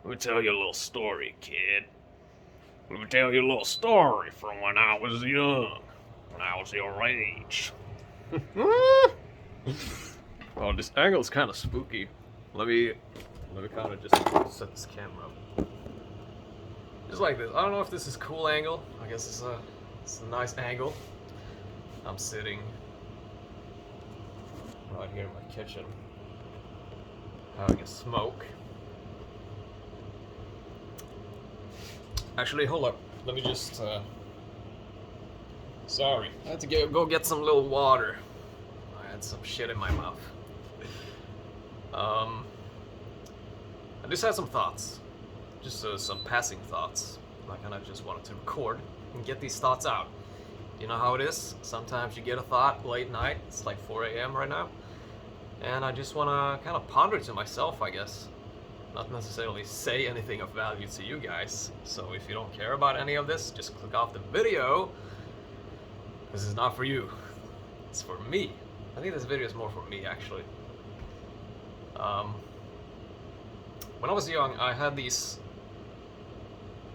Let me tell you a little story, kid. Let me tell you a little story from when I was young, when I was your age. Oh, this angle's kind of spooky. Let me kind of just set this camera up. Just like this. I don't know if this is a cool angle. I guess it's a nice angle. I'm sitting right here in my kitchen, having a smoke. Actually, hold up. Let me just. Sorry, I had to go get some little water. I had some shit in my mouth. I just had some thoughts, just some passing thoughts. I kind of just wanted to record and get these thoughts out. You know how it is? Sometimes you get a thought late night. It's like 4 a.m. right now, and I just want to kind of ponder to myself, I guess. Not necessarily say anything of value to you guys. So if you don't care about any of this, just click off the video. This is not for you. It's for me. I think this video is more for me, actually. When I was young, I had these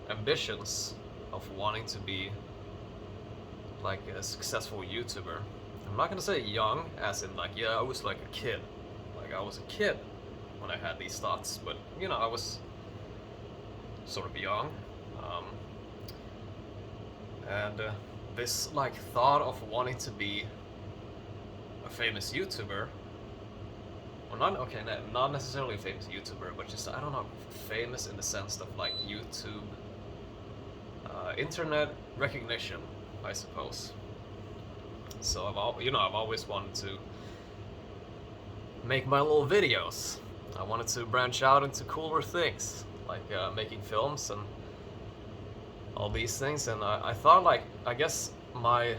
ambitions of wanting to be like a successful YouTuber. I'm not gonna say young, as in like, yeah, I was like a kid. Like I was a kid when I had these thoughts, but you know, I was sort of young. And this like thought of wanting to be a famous YouTuber, well, not necessarily a famous YouTuber, but just, I don't know, famous in the sense of like YouTube, internet recognition, I suppose. So I've always wanted to make my little videos. I wanted to branch out into cooler things, like making films and all these things. And I thought, like, I guess my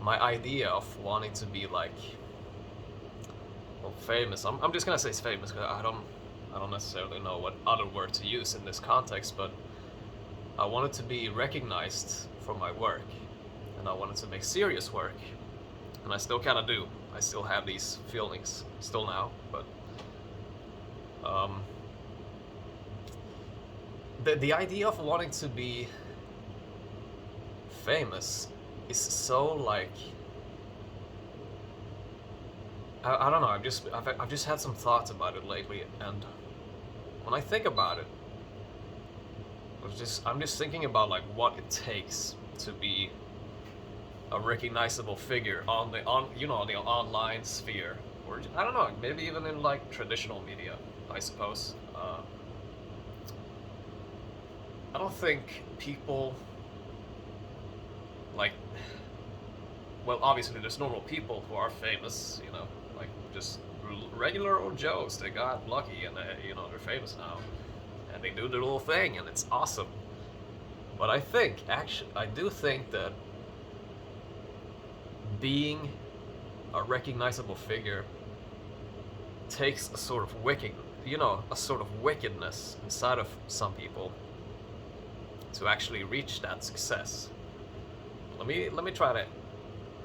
idea of wanting to be like, well, famous. I'm just gonna say it's famous because I don't necessarily know what other word to use in this context, but I wanted to be recognized for my work, and I wanted to make serious work, and I still kind of do. I still have these feelings still now, but the idea of wanting to be famous is so like, I don't know. I've just had some thoughts about it lately, and when I think about it, I'm just thinking about like what it takes to be a recognizable figure on the online sphere, or I don't know, maybe even in like traditional media, I suppose. I don't think people like, well, obviously there's normal people who are famous, you know, like just regular old Joes. They got lucky and they're famous now, and they do their little thing, and it's awesome. But I do think that being a recognizable figure takes a sort of wickedness inside of some people to actually reach that success. Let me try to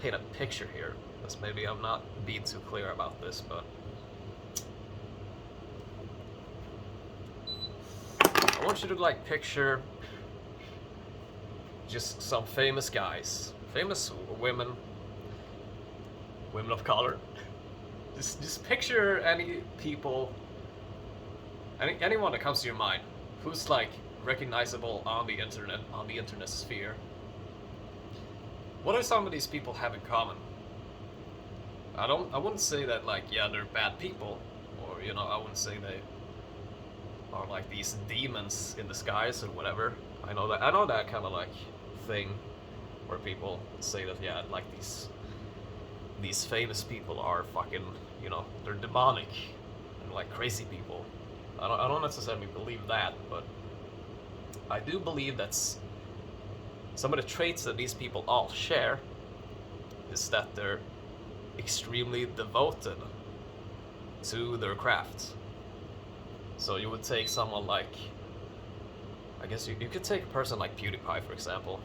paint a picture here, because maybe I'm not being too clear about this, but I want you to like picture just some famous guys, famous women of color. Just picture anyone that comes to your mind who's like recognizable on the internet sphere. What do some of these people have in common? I wouldn't say that like, yeah, they're bad people, or I wouldn't say they are like these demons in disguise or whatever. I know that kind of like thing where people say that, yeah, like these famous people are fucking, they're demonic and like crazy people. I don't necessarily believe that, but I do believe that's some of the traits that these people all share is that they're extremely devoted to their craft. So you would take someone like, I guess you could take a person like PewDiePie, for example.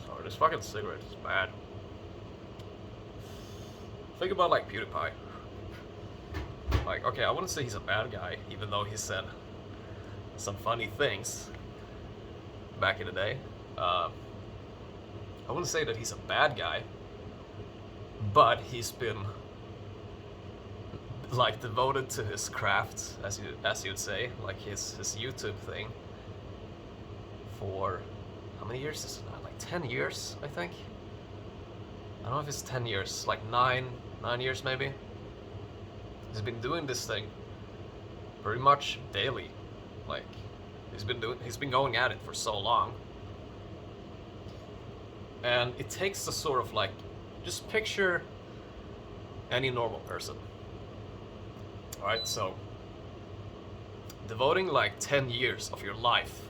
Sorry, this fucking cigarette is bad. Think about like PewDiePie. like, okay, I wouldn't say he's a bad guy, even though he said some funny things back in the day. I wouldn't say that he's a bad guy, but he's been like devoted to his craft, as you'd say, like his YouTube thing, for how many years is it now? Like 10 years, I think. I don't know if it's 10 years, like 9 years maybe. He's been doing this thing pretty much daily. Like he's been going at it for so long. And it takes a sort of like, just picture any normal person. Alright, so devoting like 10 years of your life,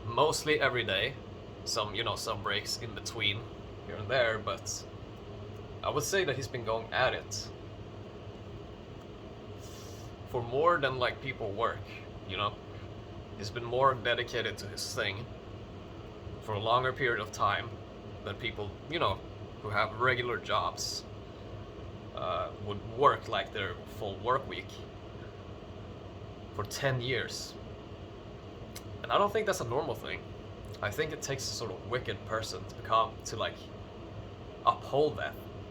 mostly every day, some breaks in between here and there, but I would say that he's been going at it for more than like people work, you know? He's been more dedicated to his thing for a longer period of time than people, who have regular jobs would work like their full work week for 10 years. And I don't think that's a normal thing. I think it takes a sort of wicked person to like uphold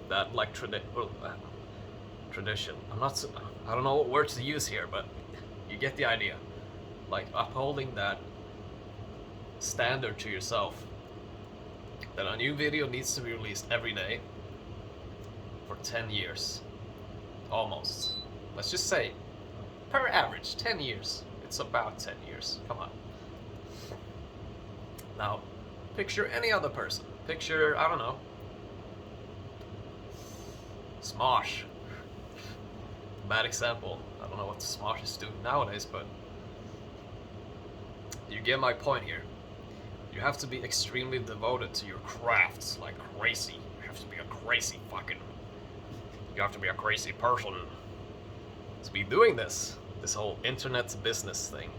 that like tradition. I don't know what words to use here, but you get the idea. Like upholding that standard to yourself, that a new video needs to be released every day for 10 years. Almost. Let's just say, per average, 10 years. It's about 10 years. Come on. Now, picture any other person. Picture, I don't know, Smosh. Bad example. I don't know what Smosh is doing nowadays, but you get my point here. You have to be extremely devoted to your crafts, like crazy. You have to be a crazy you have to be a crazy person to be doing this whole internet business thing.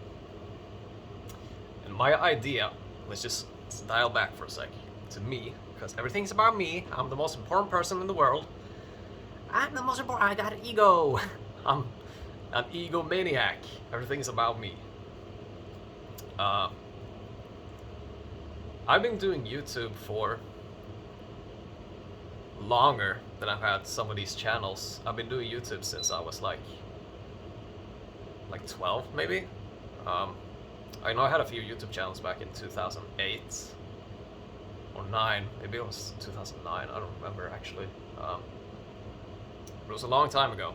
And my idea, let's dial back for a sec, to me, because everything's about me. I'm the most important person in the world. I'm the most important, I got an ego. I'm an egomaniac. Everything's about me. I've been doing YouTube for longer than I've had some of these channels. I've been doing YouTube since I was like 12 maybe. I know I had a few YouTube channels back in 2008 or 9, maybe it was 2009, I don't remember actually. But it was a long time ago.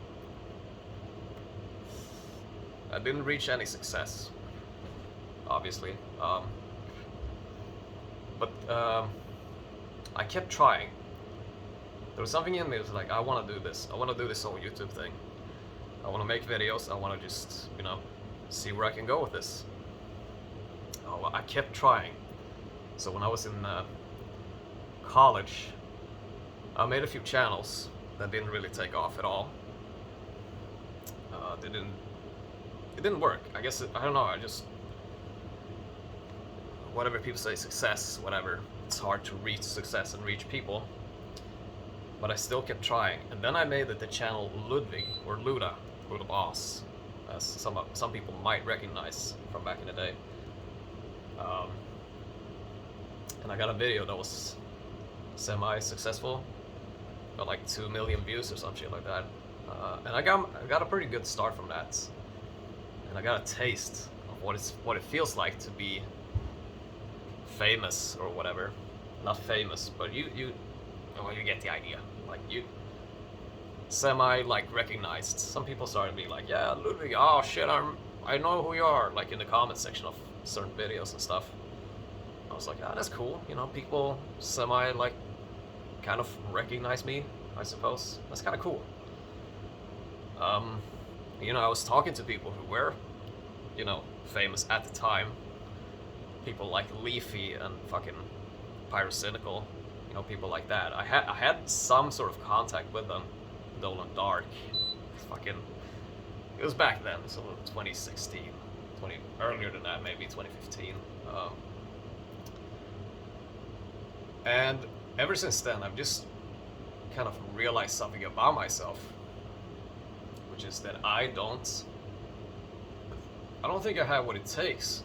I didn't reach any success, obviously. But I kept trying. There was something in me that was like, I want to do this. I want to do this whole YouTube thing. I want to make videos. I want to just, see where I can go with this. Oh, I kept trying. So when I was in college, I made a few channels that didn't really take off at all. It didn't work. I guess, I don't know, whatever people say, success, whatever. It's hard to reach success and reach people. But I still kept trying. And then I made the channel Ludwig, or Luda Boss, as some people might recognize from back in the day. And I got a video that was semi-successful, got like 2 million views or some shit like that. And I got a pretty good start from that. And I got a taste of what it feels like to be famous or whatever. Not famous, but you get the idea. Like you semi recognized. Some people started being like, yeah, Ludwig, oh shit, I know who you are, like in the comment section of certain videos and stuff. I was like, ah, that's cool, people semi kind of recognize me, I suppose. That's kind of cool. I was talking to people who were, famous at the time. People like Leafy and fucking Pyrocynical, people like that. I had some sort of contact with them, Dolan Dark. It was back then, so 2016, earlier than that, maybe 2015. And ever since then, I've just kind of realized something about myself. which is that I don't think I have what it takes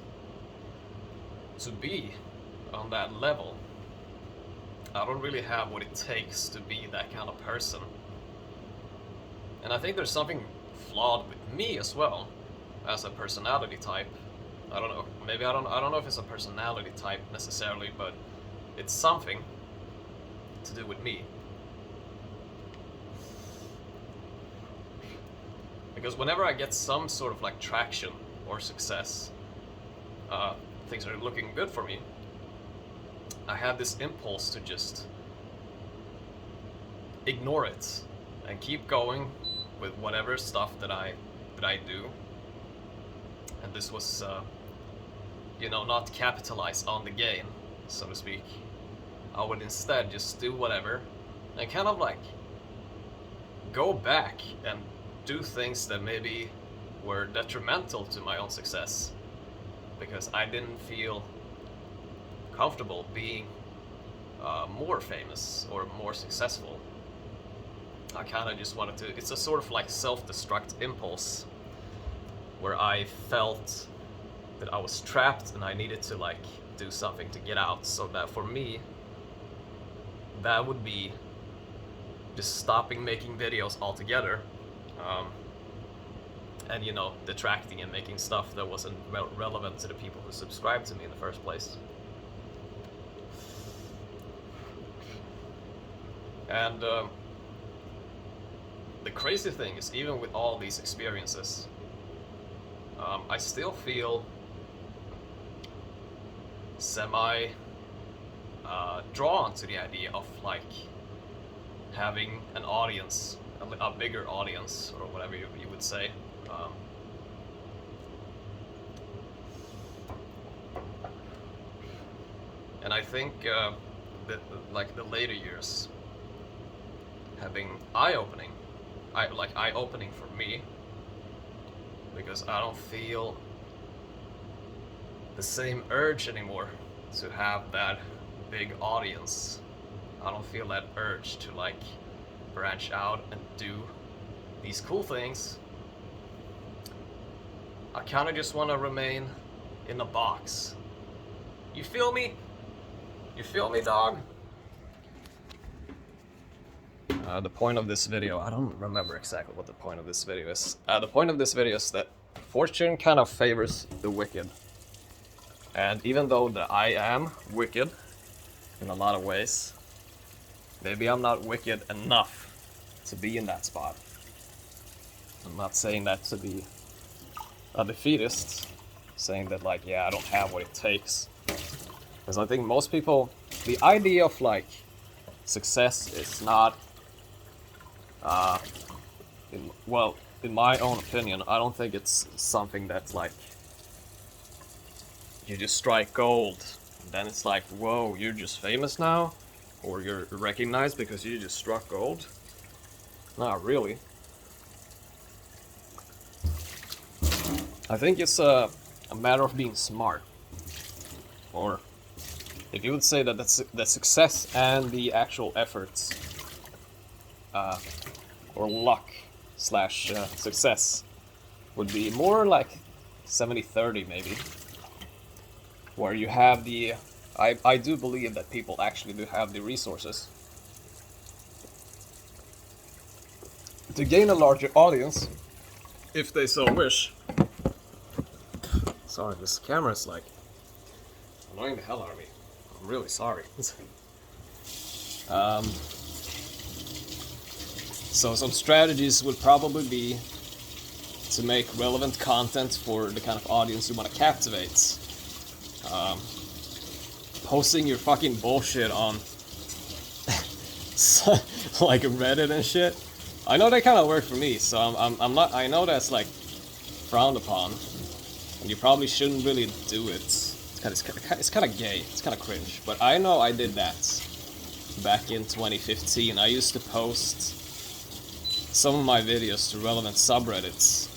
to be on that level. I don't really have what it takes to be that kind of person. And I think there's something flawed with me as well, as a personality type. I don't know. Maybe I don't know if it's a personality type necessarily, but it's something to do with me. Because whenever I get some sort of like traction or success, things are looking good for me, I have this impulse to just ignore it and keep going with whatever stuff that I do. And this was, not capitalize on the gain, so to speak. I would instead just do whatever and kind of like go back and do things that maybe were detrimental to my own success, because I didn't feel comfortable being more famous or more successful. I kind of just wanted to, it's a sort of like self-destruct impulse where I felt that I was trapped and I needed to like do something to get out. So that for me, that would be just stopping making videos altogether, and detracting and making stuff that wasn't relevant to the people who subscribed to me in the first place. And the crazy thing is, even with all these experiences, I still feel semi drawn to the idea of like having an audience, a bigger audience, or whatever you would say. And I think that like the later years having eye-opening for me, because I don't feel the same urge anymore to have that big audience. I don't feel that urge to like branch out and do these cool things. I kind of just want to remain in a box. You feel me? You feel me, dog? The point of this video, I don't remember exactly what the point of this video is. The point of this video is that fortune kind of favors the wicked. And even though that I am wicked in a lot of ways, maybe I'm not wicked enough to be in that spot. I'm not saying that to be a defeatist, saying that like, yeah, I don't have what it takes. Because I think most people, the idea of like success is not, in my own opinion, I don't think it's something that's like, you just strike gold, and then it's like, whoa, you're just famous now? Or you're recognized because you just struck gold? Not really. I think it's a matter of being smart. Or if you would say that the success and the actual efforts, or luck / success, would be more like 70-30 maybe. Where you have the... I do believe that people actually do have the resources to gain a larger audience, if they so wish. Sorry, this camera is like annoying the hell out of me. I'm really sorry. So some strategies would probably be to make relevant content for the kind of audience you want to captivate. Posting your fucking bullshit on like Reddit and shit. I know they kind of work for me, so I'm not. I know that's like frowned upon, and you probably shouldn't really do it. It's kind of gay. It's kind of cringe. But I know I did that back in 2015. I used to post some of my videos to relevant subreddits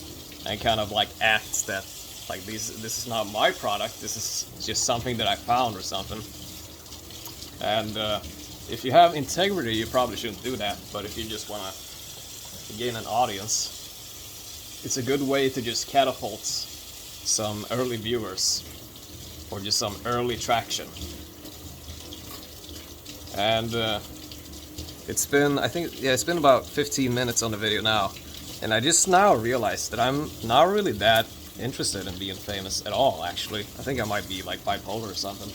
and kind of like act that like this is not my product. This is just something that I found or something. And if you have integrity, you probably shouldn't do that. But if you just want to gain an audience, it's a good way to just catapult some early viewers or just some early traction. And it's been, I think, yeah, it's been about 15 minutes on the video now, and I just now realized that I'm not really that interested in being famous at all, actually. I think I might be like bipolar or something,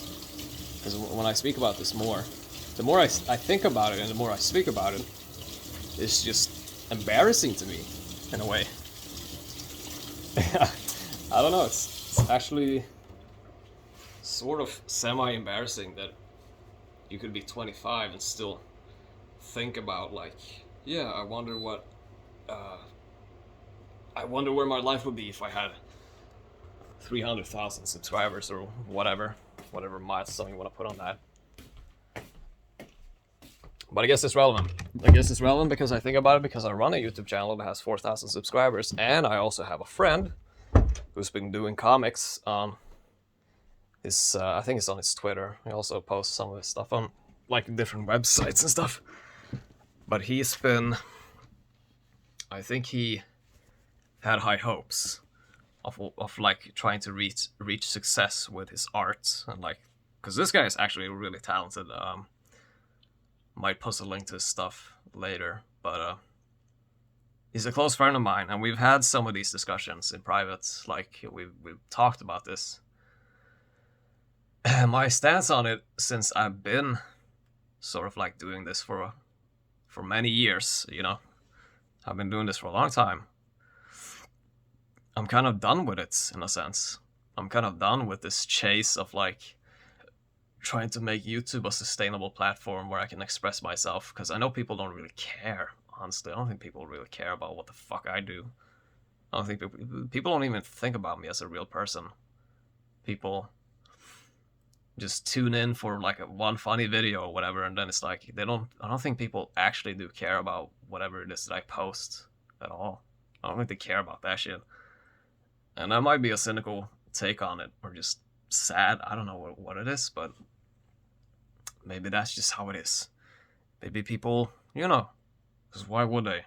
because when I speak about this more, the more I think about it and the more I speak about it, it's just embarrassing to me, in a way. I don't know, it's actually sort of semi-embarrassing that you could be 25 and still think about, like, yeah, I wonder what, I wonder where my life would be if I had 300,000 subscribers or whatever milestone you want to put on that. But I guess it's relevant. I guess it's relevant because I think about it because I run a YouTube channel that has 4,000 subscribers, and I also have a friend who's been doing comics on his, I think it's on his Twitter. He also posts some of his stuff on like different websites and stuff. But he's been, I think he had high hopes of like trying to reach success with his art, and like, because this guy is actually really talented. Might post a link to his stuff later, but he's a close friend of mine, and we've had some of these discussions in private. Like we've talked about this. My stance on it, since I've been sort of like doing this for many years, you know, I've been doing this for a long time. I'm kind of done with it, in a sense. I'm kind of done with this chase of like trying to make YouTube a sustainable platform where I can express myself, because I know people don't really care, honestly. I don't think people really care about what the fuck I do. I don't think people don't even think about me as a real person. People just tune in for like one funny video or whatever, and then it's like I don't think people actually do care about whatever it is that I post at all. I don't think they care about that shit. And that might be a cynical take on it, or just sad. I don't know what it is, but maybe that's just how it is. Maybe people, you know, because why would they?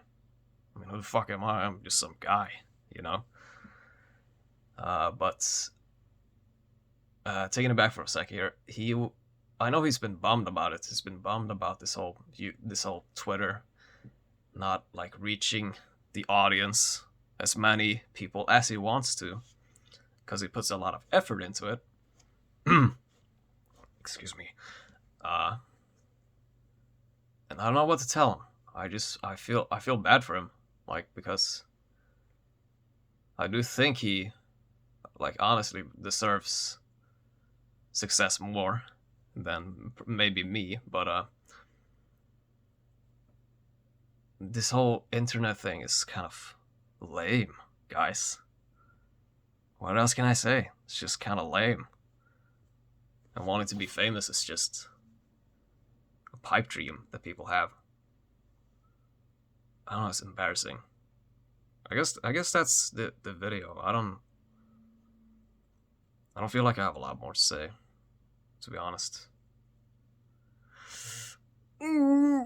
I mean, who the fuck am I? I'm just some guy, you know? But taking it back for a sec here, I know he's been bummed about it. He's been bummed about this whole Twitter not like reaching the audience, as many people as he wants to, because he puts a lot of effort into it. Excuse me. And I don't know what to tell him. I feel bad for him, like, because I do think he, like, honestly deserves success more than maybe me, but this whole internet thing is kind of lame, guys. What else can I say? It's just kind of lame. And wanting to be famous is just a pipe dream that people have. I don't know, it's embarrassing. I guess that's the video. I don't feel like I have a lot more to say, to be honest.